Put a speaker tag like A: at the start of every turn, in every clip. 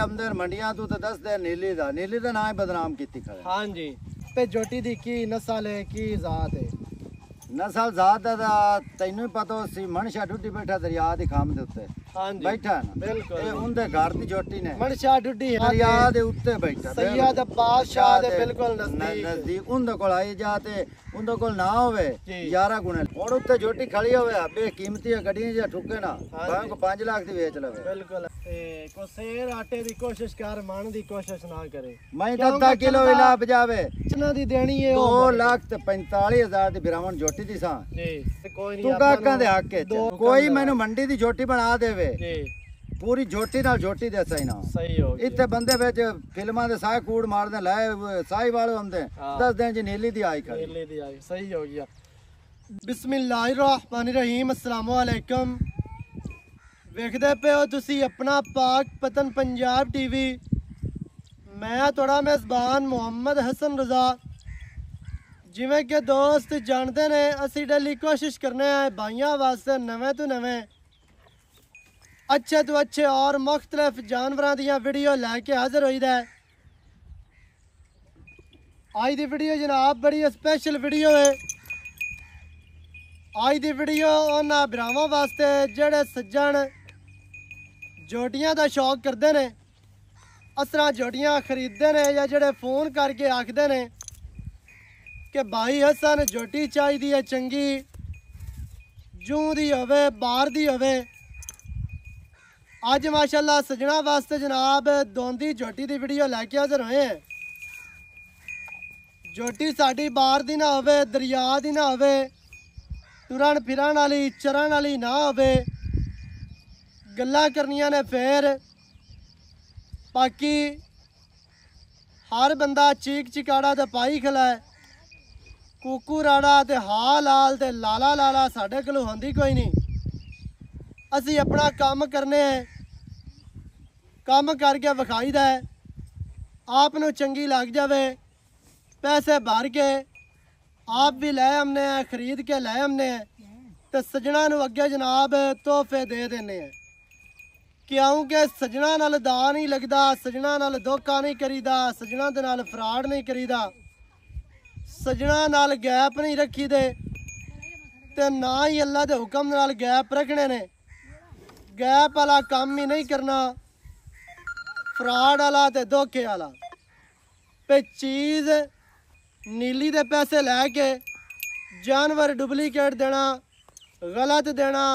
A: हमदे मंडियां तू तो दस दे नीली दा ना ही बदनाम कीती खड़े।
B: हाँ जी पे जोटी दी की नस्ल है की जात है?
A: नस्ल जात दा तैनू ही पता सी मनशा डुड्डी बैठा दरिया दी खाम दे उत्ते।
B: हाँ जी
A: बैठा है ना
B: बिल्कुल
A: ये उनदे घर दी जोटी ने
B: मनशा डुड्डी
A: दरिया दे उत्ते बैठा
B: सैयद बादशाह दे बिल्कुल
A: नजदीक उनदे कोल आई जाते उनदे कोल ना होवे 11 गुणे और उत्ते जोटी खड़ी होवे बे कीमती गड्डियां जे ठुके ना भावे को 5 लाख दी बेच लवे।
B: बिल्कुल को शेर आटे दी कोशिश कर मन दी कोशिश ना करे।
A: मैं आधा किलो इला बजावे
B: चना दी देनी है
A: 2,45,000 दी बिरावन जोटी दी सा
B: जी कोई नहीं
A: तू काका दे हक के कोई मैनू मंडी दी जोटी बना देवे
B: जी
A: पूरी जोटी नाल जोटी दे सही ना
B: सही हो
A: इत्थे बंदे विच फिल्मां दे साह कूड़ मारदे लाए साही वाले हुंदे 10 दिन च नीली दी आई खड़ी
B: नीली दी आई सही हो गया। बिस्मिल्लाहिर्रहमानिर्रहीम अस्सलाम वालेकुम वेखदे पे हो तुसी अपना पाक पतन पंजाब टीवी। मैं थोड़ा मेज़बान मुहम्मद हसन रज़ा। जिवें कि दोस्त जानते ने असी डेली कोशिश करने हैं भाइयों वास्ते नवे तो नवे अच्छे तो अच्छे और मुख्तलिफ जानवरों दी वीडियो लैके हाजिर होई दा। आज दी वीडियो जनाब बड़ी स्पेशल वीडियो है। आज दी वीडियो उन्हां भरावां वास्ते जेड़े सज्जन जोटियां दा शौक करते ने असरा जोटियां खरीदते ने या जेड़े फोन करके आखते ने कि भाई हसन जोटी चाहिए है चंगी जूं दी होवे बाहर दी होवे। अज माशाल्लाह सजना वास्ते जनाब दोंदी जोटी दी वीडियो लैके हाजिर होए हैं। जोटी साडी बाहर दी ना होवे दरिया दी ना होवे तुरन फिरन वाली चरन वाली ना होवे गल्लां करनियां ने फिर बाकी हर बंदा चीक चिकाड़ा ते पाई खला है कूकू राड़ा ते हा लाल ते लाला लाला साढ़े कोल होंदी कोई नहीं। असी अपना काम करने काम करके विखाई दा है आप नू चंगी लग जावे पैसे भर के आप भी लै हमने खरीद के लै हमने तो सजना नू अगे जनाब तोहफे दे देने हैं क्योंकि सजना नाल दा नहीं लगदा सजना नाल धोखा नहीं करीदा सजना दे नाल फ्रॉड नहीं करीदा सजना नाल गैप नहीं रखी दे ते ना ही अल्लाह दे हुक्म नाल गैप रखने ने। गैप वाला काम ही नहीं करना फ्रॉड वाला ते धोखे वाला पे चीज़ नीली दे पैसे लैके जानवर डुप्लीकेट देना गलत देना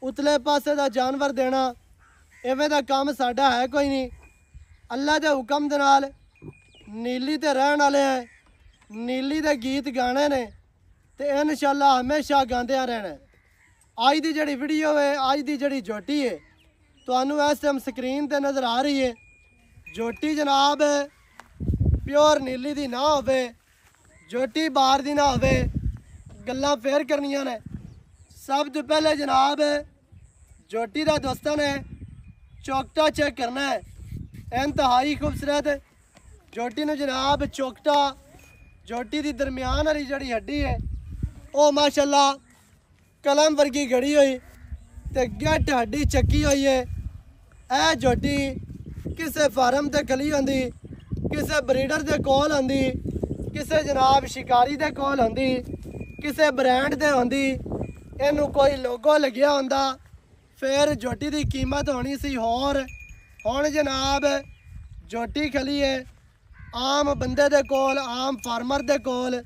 B: उतले पासे दा जानवर देना इवें दा काम साडा है कोई नहीं। अल्लाह दे हुक्म दे नाल नीली ते रहन वाले हैं नीली दे गीत गाने ने ते इंशाअल्लाह हमेशा गांदे रहना। आज दी जड़ी वीडियो है आज दी जड़ी जोटी है तुहानू इस टाइम स्क्रीन ते नज़र आ रही है जोटी जनाब प्योर नीली दी ना होवे जोटी बाहर दी ना होवे गल्लां फेर करनियां ने। सब तो पहले जनाब जोटी दा दोस्तां ने चौकटा चेक करना है इंतहाई खूबसूरत जोटी नू जनाब चौकटा जोटी दी दरम्यान वाली जड़ी हड्डी है वो माशाल्लाह कलम वर्गी गड़ी हुई ते गट हड्डी चक्की हुई है। ए जोटी किसे फार्म ते खली होंदी किसे ब्रीडर दे कोल होंदी किसे जनाब शिकारी दे कोल होंदी किसे ब्रांड दे होंदी इनू कोई लोगो लग्या होंदा फिर जोटी दी कीमत होनी सी होर हुण जनाब जोटी खली है आम बंदे दे कोल आम फार्मर दे कोल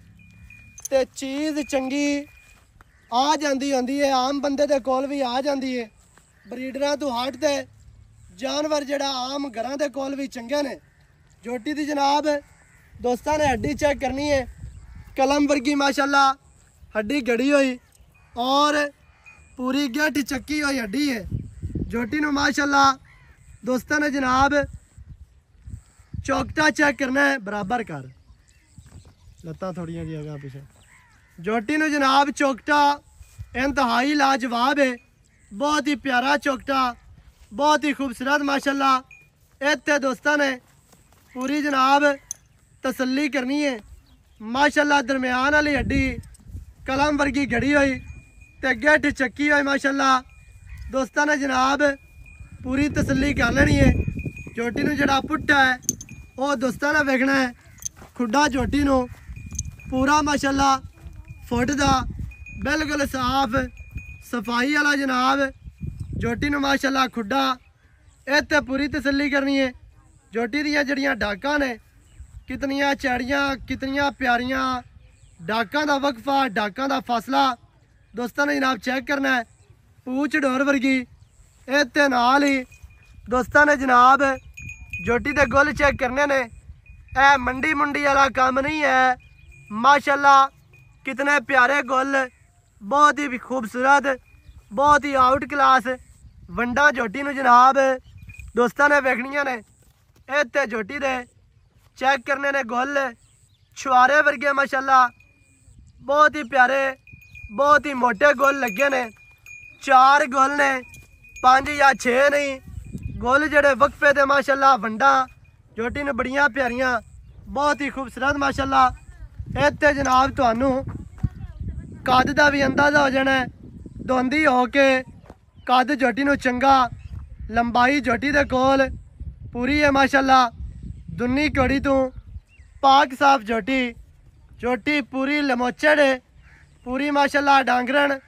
B: ते चीज़ चंगी आ जाती होंदी है आम बंदे दे कोल भी आ जाती है ब्रीडरां तो हट ते जानवर जड़ा आम घरां दे कोल भी चंगे ने। जोटी दी जनाब दोस्तां ने हड्डी चेक करनी है कलम वर्गी माशाल्लाह हड्डी गड़ी हुई और पूरी गठ चक्की हुई हड्डी है। जोटी नू माशाल्लाह दोस्तां ने जनाब चौकटा चेक करना है बराबर कर लत्तां थोड़ियां जी अगा पिछे जोटी नू जनाब चौकटा इंतहाई लाजवाब है बहुत ही प्यारा चौकटा बहुत ही खूबसूरत माशाल्लाह। इत्थे दोस्तां ने पूरी जनाब तसल्ली करनी है माशाल्लाह दरम्यान वाली हड्डी कलम वर्गी गड़ी हुई ते गिठ चक्की हुई माशाल्लाह दोस्तां ने जनाब पूरी तसल्ली कर लेनी है ਝੋਟੀ ਨੂੰ ਜਿਹੜਾ ਪੁੱਟਾ ਹੈ ਉਹ ਦੋਸਤਾਂ ਨੇ ਵੇਖਣਾ ਹੈ। ਖੁੱਡਾ ਝੋਟੀ ਨੂੰ ਪੂਰਾ ਮਾਸ਼ਾਅੱਲਾ ਫੁੱਟ ਦਾ ਬਿਲਕੁਲ ਸਾਫ਼ ਸਫਾਈ ਵਾਲਾ ਜਨਾਬ। ਝੋਟੀ ਨੂੰ ਮਾਸ਼ਾਅੱਲਾ ਖੁੱਡਾ ਇਹ ਤੇ ਪੂਰੀ ਤਸੱਲੀ ਕਰਨੀ ਹੈ। ਝੋਟੀ ਦੀਆਂ ਜਿਹੜੀਆਂ ਡਾਕਾਂ ਨੇ ਕਿਤਨੀਆਂ ਚੈੜੀਆਂ ਕਿਤਨੀਆਂ ਪਿਆਰੀਆਂ ਡਾਕਾਂ ਦਾ ਵਕਫਾ ਡਾਕਾਂ ਦਾ ਫਾਸਲਾ ਦੋਸਤਾਂ ਨੇ ਜਨਾਬ ਚੈੱਕ ਕਰਨਾ ਹੈ। ਪੂਛ ਢੋਰ ਵਰਗੀ ਇਹ ਤੇ ਨਾਲ ਹੀ ਦੋਸਤਾਂ ਨੇ ਜਨਾਬ ਝੋਟੀ ਦੇ ਗੁੱਲ ਚੈੱਕ ਕਰਨੇ ਨੇ। ਇਹ ਮੰਡੀ ਮੁੰਡੀ ਵਾਲਾ ਕੰਮ ਨਹੀਂ ਹੈ। माशाल्लाह कितने प्यारे गुल बहुत ही खूबसूरत बहुत ही आउट क्लास वंडा झोटी नूं जनाब दोस्तां ने वेखणियां ने। इत्थे झोटी दे चेक करने ने गुल छुआरे वर्गे माशाल्लाह बहुत ही प्यारे बहुत ही मोटे गुल लगे ने। 4 गुल ने 5 या 6 नहीं गुल जड़े वक्फे दे माशाल्लाह वंडा झोटी नूं बड़ियां प्यारियां बहुत ही खूबसूरत माशाल्लाह। इत्थे जनाब तुहानू कद का भी अंदाजा हो जाना है। धुंधी हो के कद झोटी नूं चंगा लंबाई झोटी दे कोल पूरी है माशाल्लाह। दुन्नी घोड़ी तू पाक साफ झोटी झोटी पूरी लमोचड़ है पूरी माशाल्लाह डांगरन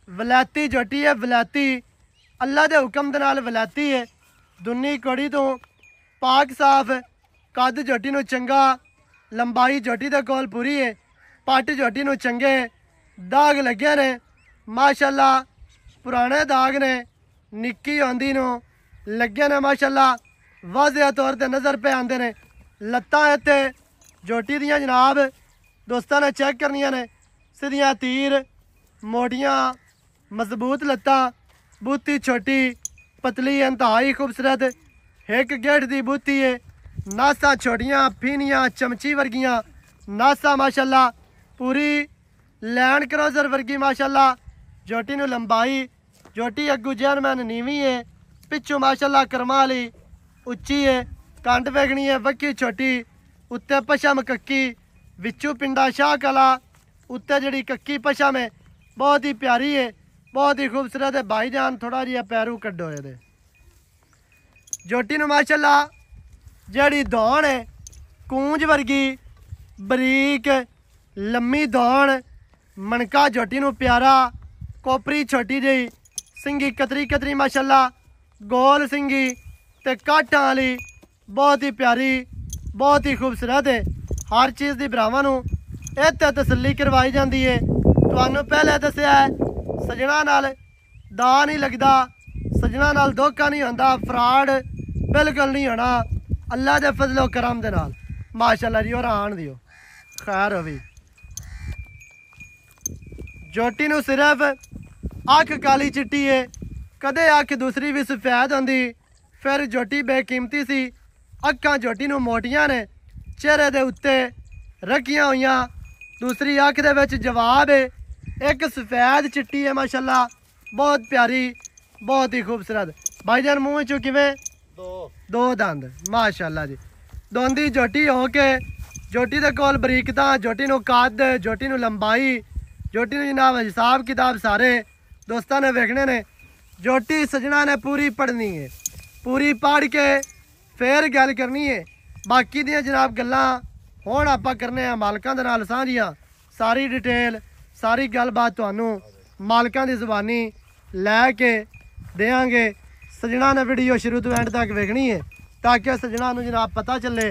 B: वलैती झोटी है वलैती अल्लाह के हुक्म दे नाल वलैती है। दुन्नी घोड़ी तू पाक साफ कद झोटी नूं चंगा लंबाई झोटी दे कोल पूरी है। पट झोटी नूं चंगे दाग लगे ने माशाल्लाह पुराने दाग ने निक्की होंदी नूं लगे ने माशाल्लाह वाज़ेह तौर ते नज़र पे आंदे ने। लत्तां इत्ते झोटी दियां जनाब दोस्तां ने चेक करनियां ने सीधियां तीर मोटियां मजबूत लत्तां बूती छोटी पतली इंतहाई खूबसूरत एक गेठ दी बूती है। नासा छोटियां फीनियां चमची वर्गियां नासा माशाल्लाह पूरी लैंड क्रोजर वर्गी माशाल्लाह। झोटी नूं लंबाई झोटी अग्गू जैनमैन नीवी है पिछू माशाल्लाह करमा वाली उच्ची है। कंड वेगनी है वक्की छोटी उत्ते पशम कक्की विचू पिंडा शाह कला उत्ते जड़ी कक्की पशम है बहुत ही प्यारी है बहुत ही खूबसूरत है। भाईजान थोड़ा जिहा पैरू कड्डो ये झोटी नूं माशाल्लाह जड़ी दौड़ है कूंज वर्गी बरीक लम्मी दौड़ मनका झोटी नूं प्यारा कोपरी छोटी जी सिंगी कतरी कतरी माशाल्लाह गोल सिंगी ते काठां वाली बहुत ही प्यारी बहुत ही खूबसूरत है। हर चीज़ की भरावां नूं इत्थे तसल्ली करवाई जाती है। तुहानूं पहले दस्सिया है सजना नाल दा नहीं लगता सजना नाल धोखा नहीं होंदा फ्रॉड बिल्कुल नहीं होना अल्लाह दे फजलो करम दे नाल माशाल्लाह जी। और आन दियो खैर होवी झोटी नूं सिर्फ अख काली चिट्टी है कदे अख दूसरी भी सफेद होंदी फिर झोटी बेकीमती सी। अखां झोटी नूं मोटियां ने चेहरे दे उत्ते रखियां होइयां दूसरी अख दे विच जवाब है एक सफेद चिट्टी है माशाल्लाह बहुत प्यारी बहुत ही खूबसूरत। भाईजान मूँह चो किवें दो दंद माशाल्लाह जी। दोंदी झोटी हो के झोटी दे कोल बरीकता झोटी नूं कद झोटी नूं लंबाई झोटी नूं जनाब हिसाब किताब सारे दोस्तां ने वेखने ने। झोटी सजना ने पूरी पढ़नी है पूरी पढ़ के फिर गल करनी है। बाकी दियां जनाब गल्लां हुण आपां करने आ मालकां दे नाल साझियां सारी डिटेल सारी गलबात तुहानूं मालकां दी ज़बानी लै के देंगे। सजना ने वीडियो शुरू तो एंड तक वेखनी है ताकि सजना नूं जनाब पता चले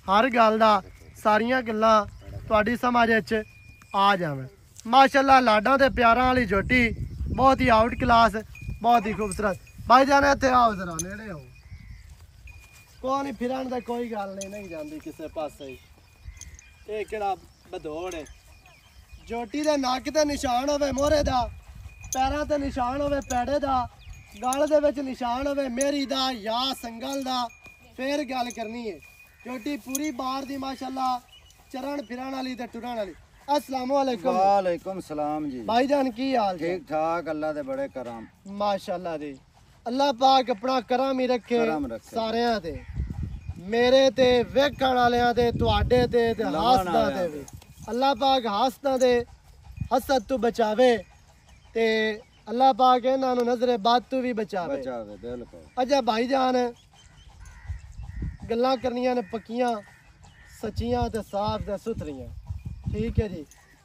B: हर गल दा सारियां गल्लां तुहाडी समझ विच आ जावैं। माशाल्लाह लाडां ते प्यारां वाली झोटी बहुत ही आउट क्लास बहुत ही खूबसूरत। भाईजान इत्थे आओ जरा नेड़े आओ कोई नहीं फिरन दा कोई गल नहीं जांदी किसे पासे ये किहड़ा बदौड़ है। झोटी दे नक ते निशान होवे मोहरे दा पैरां ते निशान होवे पैड़े दा गल दे विच निशान होवे मेरी दा या संगल दा फिर गल करनी है। झोटी पूरी बार दी माशाल्लाह चरण फिरन वाली ते टुरन वाली। अस्सलाम वालेकुम।
A: वालेकुम सलाम जी।
B: भाईजान की हाल
A: ठीक ठाक अल्लाह दे बड़े करम
B: माशाल्लाह जी। अल्लाह पाक अपना करम ही रखे सारियां ते मेरे ते वेखण वालियां ते तुहाडे ते हासदां ते भी अल्लाह पाक हासदां दे हसद तो बचावे ते अल्लाह पाक इन्हां नूं नजरे बद तो भी बचावे
A: बिल्कुल।
B: अच्छा भाईजान ਗੱਲਾਂ ਕਰਨੀਆਂ ਨੇ ਪੱਕੀਆਂ ਸੱਚੀਆਂ ਤੇ ਸਾਫ਼ ਤੇ ਸੁਥਰੀਆਂ। ਠੀਕ ਹੈ ਜੀ।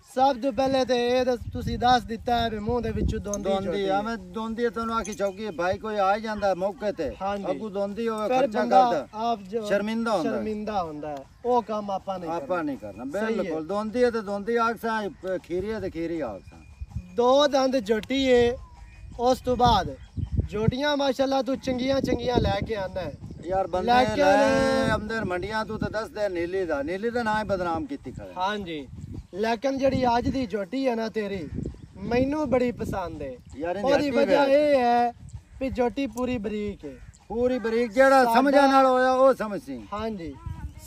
B: ਸਭ ਤੋਂ ਪਹਿਲੇ ਤੇ ਇਹ ਤੁਸੀਂ ਦੱਸ ਦਿੱਤਾ ਹੈ ਵੀ ਮੂੰਹ ਦੇ ਵਿੱਚੋਂ ਦੋਂਦੀ
A: ਆ ਮੈਂ ਦੋਂਦੀ ਤੈਨੂੰ ਆਖੀ ਚੌਕੀ ਭਾਈ ਕੋਈ ਆ ਹੀ ਜਾਂਦਾ ਮੌਕੇ ਤੇ ਅੱਗੂ ਦੋਂਦੀ ਹੋਵੇ
B: ਫਿਰ
A: ਖਰਚਾ
B: ਬੰਦਾ
A: ਕਰਦਾ
B: ਆਪ ਜੋ ਸ਼ਰਮਿੰਦਾ ਹੁੰਦਾ ਹੈ ਉਹ ਕੰਮ ਆਪਾਂ ਨਹੀਂ
A: ਕਰਨਾ ਬਿਲਕੁਲ ਦੋਂਦੀ ਹੈ ਤੇ ਦੋਂਦੀ ਆਖਸਾਂ ਖੀਰੀ ਹੈ ਤੇ ਖੀਰੀ ਆਖਸਾਂ।
B: ਦੋ ਦੰਦ ਜੋਟੀ ਏ ਉਸ ਤੋਂ ਬਾਅਦ ਜੋਟੀਆਂ ਮਾਸ਼ਾਅੱਲਾ ਤੂੰ ਚੰਗੀਆਂ ਲੈ ਕੇ ਆਂਦਾ ਹੈ
A: ਯਾਰ ਬੰਦੇ ਲੈ ਅੰਦਰ ਮੰਡੀਆਂ ਤੂੰ ਤਾਂ ਦੱਸ ਦੇ ਨੀਲੀ ਦਾ ਨਾਂ ਹੀ ਬਦਨਾਮ ਕੀਤੀ ਖੜਾ।
B: ਹਾਂਜੀ ਲੇਕਿਨ ਜਿਹੜੀ ਅੱਜ ਦੀ ਜੋਟੀ ਹੈ ਨਾ ਤੇਰੀ ਮੈਨੂੰ ਬੜੀ ਪਸੰਦ ਹੈ। ਉਹਦੀ ਵਜ੍ਹਾ ਇਹ ਹੈ ਵੀ ਜੋਟੀ ਪੂਰੀ ਬਰੀਕ ਹੈ। ਪੂਰੀ ਬਰੀਕ ਜਿਹੜਾ ਸਮਝਣ ਨਾਲ ਹੋਇਆ ਉਹ ਸਮਝ ਸੀ। ਹਾਂਜੀ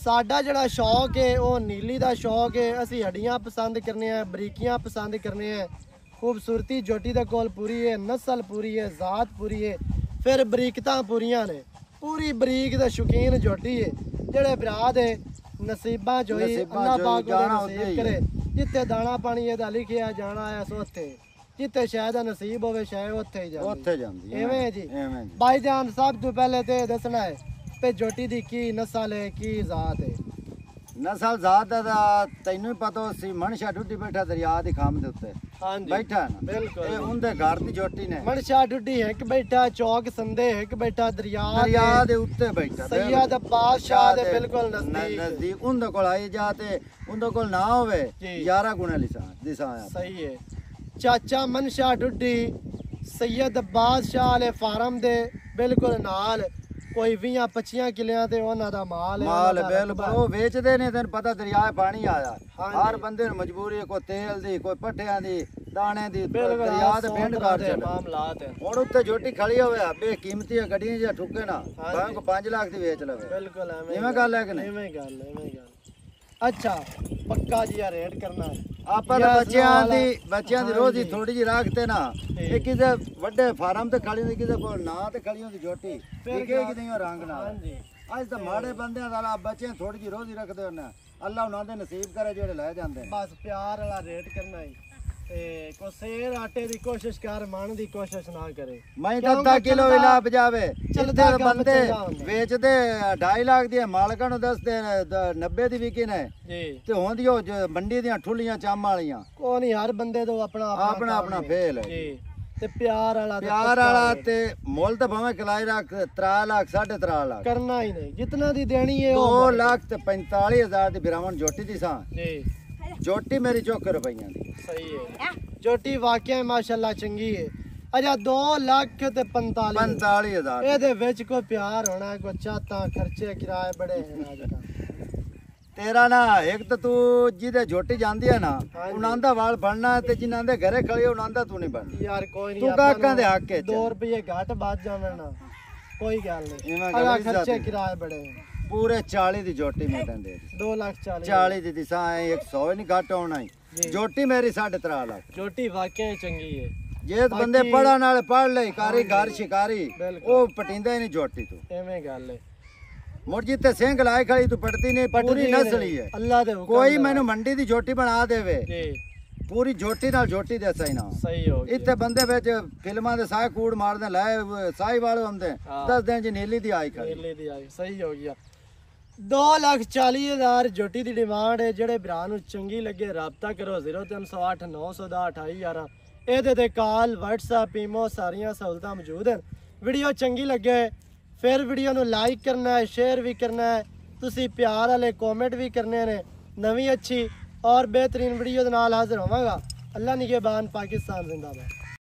B: ਸਾਡਾ ਜਿਹੜਾ ਸ਼ੌਕ ਹੈ ਉਹ ਨੀਲੀ ਦਾ ਸ਼ੌਕ ਹੈ। ਅਸੀਂ ਹੱਡੀਆਂ ਪਸੰਦ ਕਰਨੇ ਆ ਬਰੀਕੀਆਂ ਪਸੰਦ ਕਰਨੇ ਆ। खूबसूरती जोटी दे कोल पूरी है नस्ल पूरी है जात पूरी है फिर बरीकतां पूरियां ने पूरी बरीक दे शौकीन जोटी है जेड़े भरा दे नसीबां जोई अल्लाह पाक ओदे नसीब करे जिथे दाना पानी एदा लिखिया जाना है सो उत्थे जिथे शायद नसीब होवे शायद उत्थे जांदी एवें जी भाईजान सब तो पहले ते दसना है पे जोटी दी की नस्ल है की जात है।
A: नस्ल जात दा तैनू पता सी मनशा डुड्डी बैठा दरिया दी खाम दे उत्ते बैठा ना बिल्कुल ए उनदे घर दी जोटी ने मनशा डुड्डी एक बैठा चौक संदे एक बैठा दरिया दे उत्ते बैठा सैयद बादशाह दे बिल्कुल नजदीक उनदे कोल आई जाते उनदे कोल ना होवे 11 गुना दिसा सही है। चाचा मनशा डुड्डी सैयद बादशाह वाले फार्म दे बिल्कुल नाल कोई 20-25 किलियां ते ਉਹਨਾਂ ਦਾ ਮਾਲ ਬਿਲਕੁਲ ਉਹ ਵੇਚਦੇ ਨੇ ਤੈਨੂੰ ਪਤਾ ਦਰਿਆ ਪਾਣੀ ਆਇਆ ਹਰ ਬੰਦੇ ਨੂੰ ਮਜਬੂਰੀ ਹੈ ਕੋਈ ਤੇਲ ਦੀ ਕੋਈ ਪੱਠਿਆਂ ਦੀ ਦਾਣੇ ਦੀ ਦਰਿਆ ਦੇ ਪਿੰਡ ਕਰ ਚੱਲ ਮਾਮਲਾਤ ਹੈ। ਹੁਣ ਉੱਤੇ ਜੋਟੀ ਖੜੀ ਹੋਵੇ ਬੇਕੀਮਤੀ ਗੱਡੀਆਂ ਜਾਂ ਠੁੱਕੇ ਨਾ ਭਾਵੇਂ ਕੋ 5 ਲੱਖ ਦੀ ਵੇਚ ਲਵੇ ਬਿਲਕੁਲ ਐਵੇਂ ਗੱਲ ਹੈ ਕਿ ਨਹੀਂ ਐਵੇਂ ਗੱਲ अच्छा पक्का जी रेट करना ਆਪਾਂ ਬੱਚਿਆਂ ਦੀ ਰੋਜ਼ੀ ਥੋੜੀ ਜਿਹੀ ਰੱਖਦੇ ਨਾ ਇਹ ਕਿਸੇ ਵੱਡੇ ਫਾਰਮ ਤੇ ਖੜੀ ਹੁੰਦੀ ਕਿਸੇ ਕੋਲ ਨਾ ਤੇ ਖੜੀ ਹੁੰਦੀ ਜੋਟੀ ਵਿਕੇਗੀ ਨਹੀਂ ਰੰਗ ਨਾਲ। ਹਾਂਜੀ ਅੱਜ ਤਾਂ ਮਾੜੇ ਬੰਦਿਆਂ ਦਾ ਬੱਚਿਆਂ ਥੋੜੀ ਜਿਹੀ ਰੋਜ਼ੀ ਰੱਖਦੇ ਹੁੰਦੇ ਅੱਲਾ ਉਹਨਾਂ ਦੇ ਨਸੀਬ ਕਰੇ ਜਿਹੜੇ ਲੈ ਜਾਂਦੇ ਬਸ ਪਿਆਰ ਵਾਲਾ ਰੇਟ ਕਰਨਾ ਹੈ ਤੇ ਕੋ ਸੇਰ ਆਟੇ ਦੀ ਕੋਸ਼ਿਸ਼ ਕਰ ਮਨ ਦੀ ਕੋਸ਼ਿਸ਼ ਨਾ ਕਰੇ। ਮੈਂ ਤਾਂ 10 ਕਿਲੋ ਇਲਾ ਬਜਾਵੇ ਚਲਦੇ ਬੰਦੇ ਵੇਚਦੇ 2.5 ਲੱਖ ਦੀ ਮਾਲਕਾਂ ਨੂੰ ਦੱਸਦੇ 90 ਦੀ ਵਿਕੀ ਨੇ ਤੇ ਹੁੰਦੀ ਉਹ ਮੰਡੀ ਦੀਆਂ ਠੁੱਲੀਆਂ ਚਾਮ ਵਾਲੀਆਂ ਕੋ ਨਹੀਂ ਹਰ ਬੰਦੇ ਤੋਂ ਆਪਣਾ ਫੇਲ ਹੈ ਜੀ। ਤੇ ਪਿਆਰ ਵਾਲਾ ਤੇ ਮੁੱਲ ਤਾਂ ਭਾਵੇਂ ਕਲਾਈ ਰੱਖ 3 ਲੱਖ 3.5 ਲੱਖ ਕਰਨਾ ਹੀ ਨਹੀਂ ਜਿੰਨਾ ਦੀ ਦੇਣੀ ਹੈ 2 ਲੱਖ ਤੇ 45,000 ਦੀ ਬਿਰਾਵਨ ਜੋਟੀ ਦੀ ਸਾਂ ਜੀ। जोटी मेरी 4 रुपया सही है जोटी वाकई माशाल्लाह चंगी है। अच्छा 2 लाख ते 45,000 ਇਹਦੇ ਵਿੱਚ ਕੋਈ ਪਿਆਰ ਹੋਣਾ ਕੋਈ ਚਾਹਤਾ ਖਰਚੇ ਕਿਰਾਏ ਬੜੇ ਹਨ ਤੇਰਾ ਨਾ ਇੱਕ ਤਾਂ ਤੂੰ ਜਿਹਦੇ ਜੋਟੀ ਜਾਂਦੀ ਹੈ ਨਾ ਉਹਨਾਂ ਦਾ ਵਾਲ ਬਣਨਾ ਤੇ ਜਿਨ੍ਹਾਂ ਦੇ ਘਰੇ ਖੜੇ ਉਹਨਾਂ ਦਾ ਤੂੰ ਨਹੀਂ ਬਣਨਾ ਯਾਰ ਕੋਈ ਨਹੀਂ ਤੂੰ ਕਾਕਾਂ ਦੇ ਹੱਕ 'ਚ 2 ਰੁਪਏ ਘੱਟ ਬਾਤ ਜਾਵਣ ਨਾ ਕੋਈ ਗੱਲ ਨਹੀਂ ਅਗਾ ਖਰਚੇ ਕਿਰਾਏ ਬੜੇ पूरे 40 दी जोटी में दे 2,40,000 दी दिशा है 100 नहीं घट होना है जोटी मेरी 3.5 लाख जोटी वाकई चंगी है जे बंदे पढ़ा नाल पढ़ ले कारी घर शिकारी ओ पटिंदा ही नहीं जोटी तू एवें गल है मुड़ जिते सिंह लाए खड़ी तू पटती नहीं पूरी नस्ल ही है अल्लाह दे हुक्म कोई मैनू मंडी दी जोटी बना देवे जी पूरी जोटी नाल जोटी दे सही ना सही हो इत्ते बंदे विच फिल्मां दे साह कूड़ मारदे लाए साही वाले हुंदे 10 दिन ज नीली दी आई खड़ी नीली दी आई सही हो गया 2,40,000 जोटी की डिमांड है। जेड़े भरा नूं चंगी लगे राबता करो 0308 910 2811 ਇਹਦੇ ਤੇ ਕਾਲ WhatsApp ਈਮੋ ਸਾਰੀਆਂ ਸਹੂਲਤਾਂ ਮੌਜੂਦ ਹਨ। ਵੀਡੀਓ ਚੰਗੀ ਲੱਗੇ ਫਿਰ ਵੀਡੀਓ ਨੂੰ ਲਾਈਕ ਕਰਨਾ ਹੈ ਸ਼ੇਅਰ ਵੀ ਕਰਨਾ ਹੈ ਤੁਸੀਂ ਪਿਆਰ ਵਾਲੇ ਕਮੈਂਟ ਵੀ ਕਰਨੇ ਨੇ। ਨਵੀਂ ਅੱਛੀ ਔਰ ਬਿਹਤਰੀਨ ਵੀਡੀਓ ਦੇ ਨਾਲ ਹਾਜ਼ਰ ਹੋਵਾਂਗਾ। ਅੱਲਾ ਨਿਗਹਿਬਾਨ ਪਾਕਿस्तान जिंदाबाद।